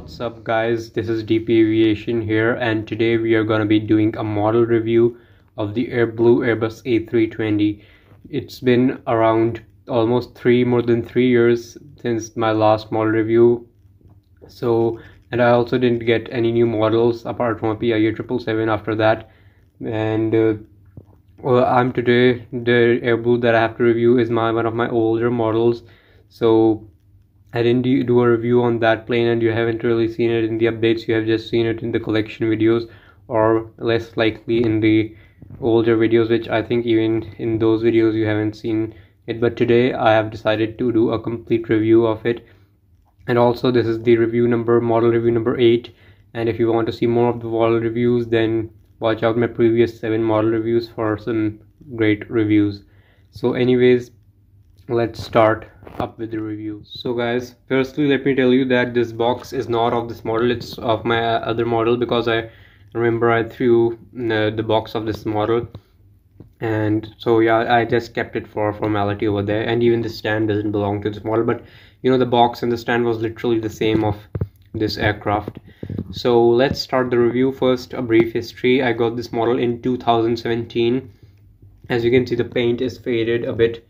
What's up guys, this is DP Aviation here, and today we are going to be doing a model review of the Airblue Airbus A320. It's been around almost more than 3 years since my last model review. And I also didn't get any new models apart from a PIA 777 after that. And I'm today, the Airblue that I have to review is one of my older models. So I didn't do a review on that plane, and you haven't really seen it in the updates. You have just seen it in the collection videos, or less likely in the older videos, which I think even in those videos you haven't seen it. But today I have decided to do a complete review of it. And also this is the model review number 8. And if you want to see more of the model reviews, then watch out my previous 7 model reviews for some great reviews. So anyways, let's start up with the review. So guys, firstly let me tell you that this box is not of this model, it's of my other model, because I remember I threw the box of this model, and so yeah, I just kept it for formality over there. And even the stand doesn't belong to this model, but you know, the box and the stand was literally the same of this aircraft. So let's start the review. First, a brief history. I got this model in 2017. As you can see, the paint is faded a bit,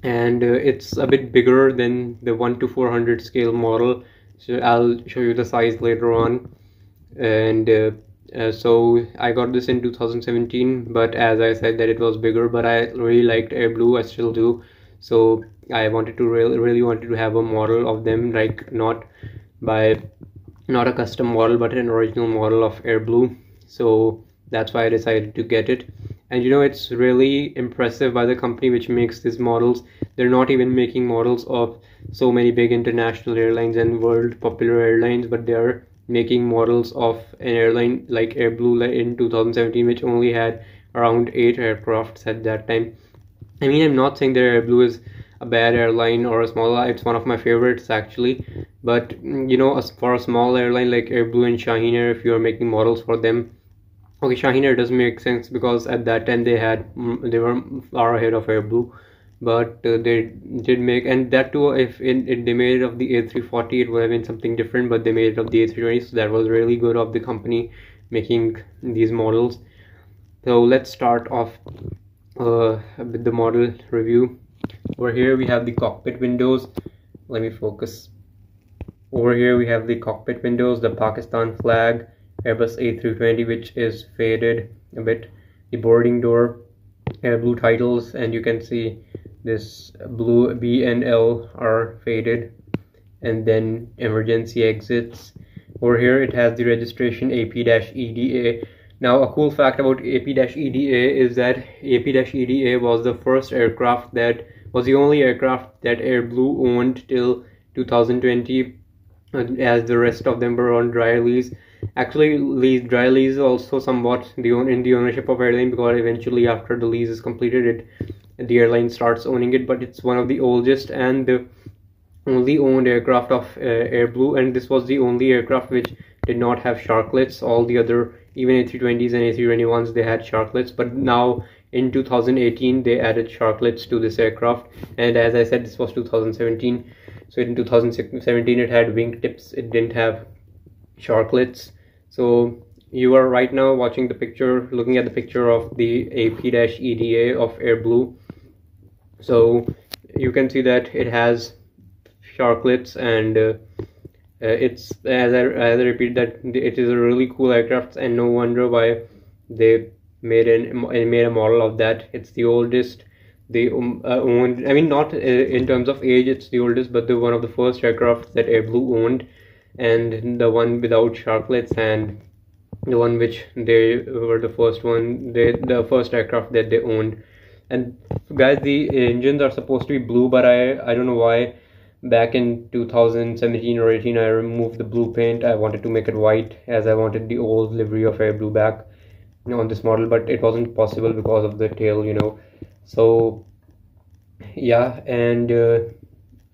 and it's a bit bigger than the 1:400 scale model, so I'll show you the size later on. And so I got this in 2017, but as I said that it was bigger, but I really liked Airblue, I still do. So I wanted to really wanted to have a model of them, like not a custom model but an original model of Airblue. So that's why I decided to get it. And you know, it's really impressive by the company which makes these models. They're not even making models of so many big international airlines and world popular airlines, but they're making models of an airline like Airblue in 2017, which only had around 8 aircrafts at that time. I mean, I'm not saying that Airblue is a bad airline or a small, it's one of my favorites actually, but you know, for a small airline like Airblue and Shaheen Air, if you're making models for them, okay, Shaheen Air does make sense because at that time they were far ahead of Airblue, but they did make, and that too, if they made it of the A340, it would have been something different, but they made it of the A320, so that was really good of the company making these models. So let's start off with the model review. Over here we have the cockpit windows. Let me focus. Over here we have the cockpit windows, the Pakistan flag, Airbus A320 which is faded a bit, the boarding door, Airblue titles, and you can see this blue B and L are faded, and then emergency exits. Over here it has the registration AP-EDA. Now a cool fact about AP-EDA is that AP-EDA was the first aircraft that was the only aircraft that Airblue owned till 2020, as the rest of them were on dry lease. Actually, dry lease also somewhat in the ownership of airline, because eventually after the lease is completed, the airline starts owning it. But it's one of the oldest and the only owned aircraft of Airblue, and this was the only aircraft which did not have sharklets. All the other, even A320s and A321s, they had sharklets, but now in 2018 they added sharklets to this aircraft. And as I said, this was 2017, so in 2017 it had wingtips, it didn't have sharklets. So you are right now watching the picture, looking at the picture of the AP-EDA of Airblue. So you can see that it has sharklets, and it's, as I repeat, that it is a really cool aircraft, and no wonder why they made a model of that. It's the oldest they owned. I mean, not in terms of age it's the oldest, but one of the first aircraft that Airblue owned, and the one without sharklets, and the one which they were the first aircraft that they owned. And guys, the engines are supposed to be blue, but I don't know why back in 2017 or 18 I removed the blue paint. I wanted to make it white, as I wanted the old livery of Airblue back on this model, but it wasn't possible because of the tail, you know. So yeah, and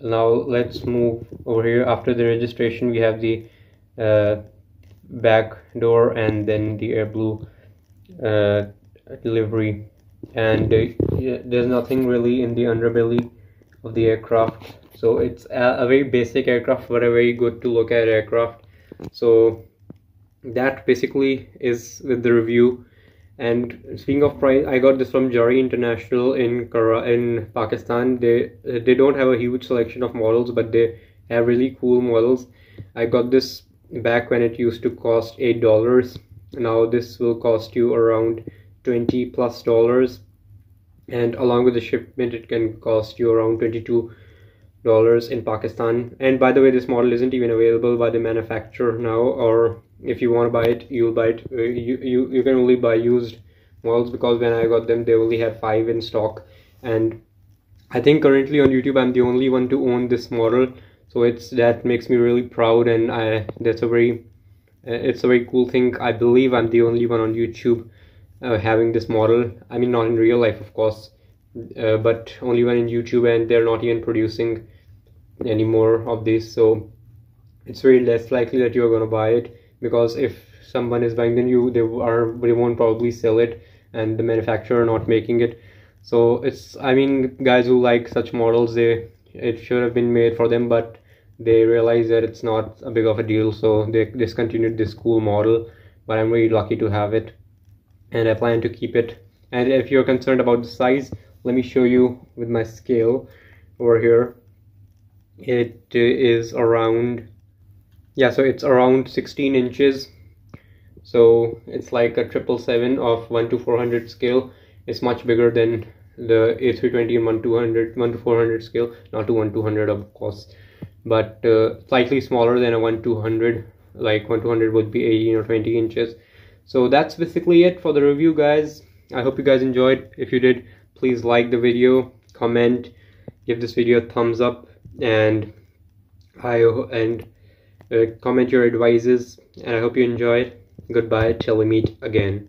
now let's move over here. After the registration we have the back door, and then the Airblue livery, and there's nothing really in the underbelly of the aircraft. So it's a very basic aircraft, but a very good to look at aircraft. So that basically is with the review. And speaking of price, I got this from Jari International in Pakistan. They don't have a huge selection of models, but they have really cool models. I got this back when it used to cost $8. Now this will cost you around $20+, and along with the shipment it can cost you around $22 in Pakistan. And by the way, this model isn't even available by the manufacturer now, or if you want to buy it, you'll buy it. You can only buy used models, because when I got them they only had 5 in stock. And I think currently on YouTube I'm the only one to own this model, so that makes me really proud, and it's a very cool thing. I believe I'm the only one on YouTube having this model. I mean, not in real life of course, but only one in YouTube, and they're not even producing any more of this, so it's very less likely that you're going to buy it, because if someone is buying, then they won't probably sell it, and the manufacturer not making it. So I mean, guys who like such models, it should have been made for them, but they realize that it's not a big of a deal, so they discontinued this cool model. But I'm really lucky to have it, and I plan to keep it. And if you're concerned about the size, let me show you with my scale over here. It is around, yeah, so it's around 16 inches. So it's like a 777 of 1:400 scale. It's much bigger than the A320 in 1:400 scale, not to 1:200 of course, but slightly smaller than a 1:200. Like 1:200 would be 18 or 20 inches. So that's basically it for the review, guys. I hope you guys enjoyed. If you did, please like the video, comment, give this video a thumbs up, and comment your advices, and I hope you enjoyed. Goodbye till we meet again.